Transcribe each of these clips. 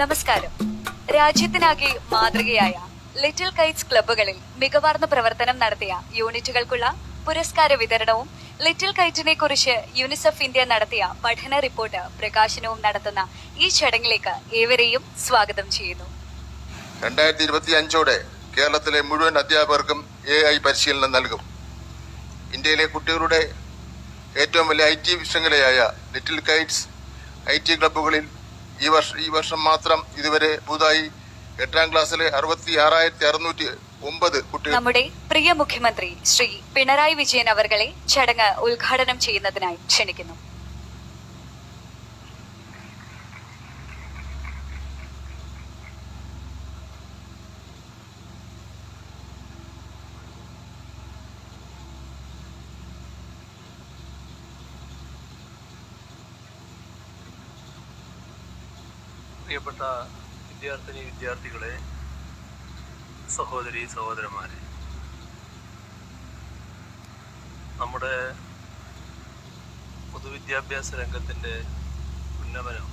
നമസ്കാരം. രാജ്യത്തിനാകെ മാതൃകയായ little Kites ക്ലബ്ബുകളിൽ മികവാർന്ന പ്രവർത്തനം നടത്തിയ യൂണിറ്റുകൾക്കുള്ള പുരസ്കാര വിതരണവും ലിറ്റിൽ കൈറ്റിനെ കുറിച്ച് യൂണിസെഫ് ഇന്ത്യ നടത്തിയ പഠന റിപ്പോർട്ട് പ്രകാശനവും നടത്തുന്ന ഈ ചടങ്ങിലേക്ക് ഏവരെയും സ്വാഗതം ചെയ്യുന്നു. 2025ഓടെ കേരളത്തിലെ മുഴുവൻ അധ്യാപകർക്കും AI പരിശീലനം നൽകും. ഇന്ത്യയിലെ കുട്ടികളുടെ ഏറ്റവും വലിയ IT ശൃംഖലയായ ലിറ്റിൽ കൈറ്റ്സ് IT ക്ലബ്ബുകളിൽ ഈ വർഷം മാത്രം ഇതുവരെ പുതുതായി 8ാം ക്ലാസ്സിലെ 66,609 കുട്ടികൾ. നമ്മുടെ പ്രിയ മുഖ്യമന്ത്രി ശ്രീ പിണറായി വിജയൻ അവർകളെ ചടങ്ങ് ഉദ്ഘാടനം ചെയ്യുന്നതിനായി ക്ഷണിക്കുന്നു. പ്രിയപ്പെട്ട വിദ്യാർത്ഥികളെ, സഹോദരന്മാരെ, നമ്മുടെ പൊതുവിദ്യാഭ്യാസ രംഗത്തിൻ്റെ ഉന്നമനം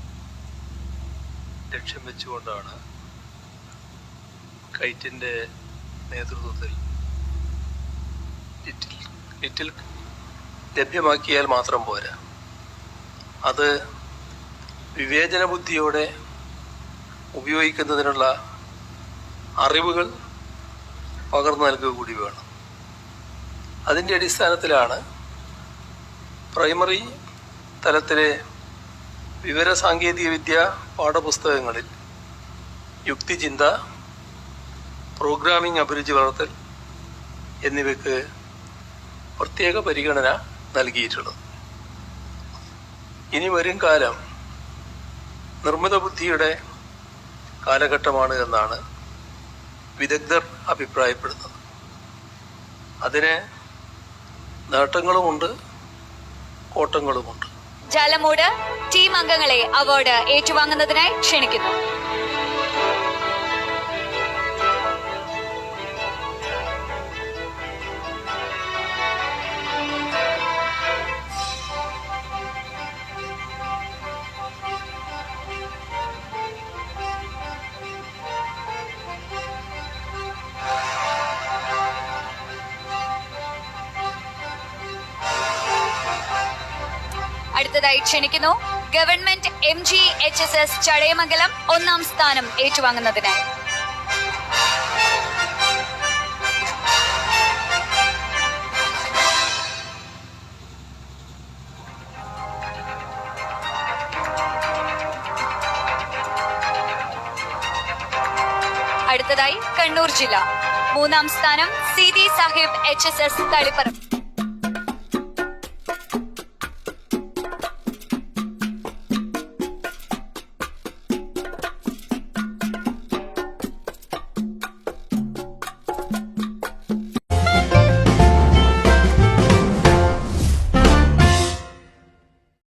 ലക്ഷ്യം വെച്ചുകൊണ്ടാണ് കൈറ്റിൻ്റെ നേതൃത്വത്തിൽ ലിറ്റിൽ ലഭ്യമാക്കിയാൽ മാത്രം പോരാ, അത് വിവേചന ബുദ്ധിയോടെ ഉപയോഗിക്കുന്നതിനുള്ള അറിവുകൾ പകർന്നു നൽകുക കൂടി വേണം. അതിൻ്റെ അടിസ്ഥാനത്തിലാണ് പ്രൈമറി തലത്തിലെ വിവരസാങ്കേതിക വിദ്യ പാഠപുസ്തകങ്ങളിൽ യുക്തിചിന്ത, പ്രോഗ്രാമിംഗ് അഭിരുചി വളർത്തൽ എന്നിവയ്ക്ക് പ്രത്യേക പരിഗണന നൽകിയിട്ടുള്ളത്. ഇനി വരും കാലം നിർമ്മിത ബുദ്ധിയുടെ കാലഘട്ടമാണ് എന്നാണ് വിദഗ്ധർ അഭിപ്രായപ്പെടുന്നത്. അതിന് നേട്ടങ്ങളുമുണ്ട്, കോട്ടങ്ങളുമുണ്ട്. ജാലമൂട് ടീം അംഗങ്ങളെ അവാർഡ് ഏറ്റുവാങ്ങുന്നതിനായി ക്ഷണിക്കുന്നു. അടുത്തതായി ക്ഷണിക്കുന്നു ഗവൺമെന്റ് MGHSS ചടയമംഗലം 1ാം സ്ഥാനം ഏറ്റുവാങ്ങുന്നതിനായി. അടുത്തതായി കണ്ണൂർ ജില്ല 3ാം സ്ഥാനം CD സാഹിബ് HSS തളിപ്പറമ്പ്.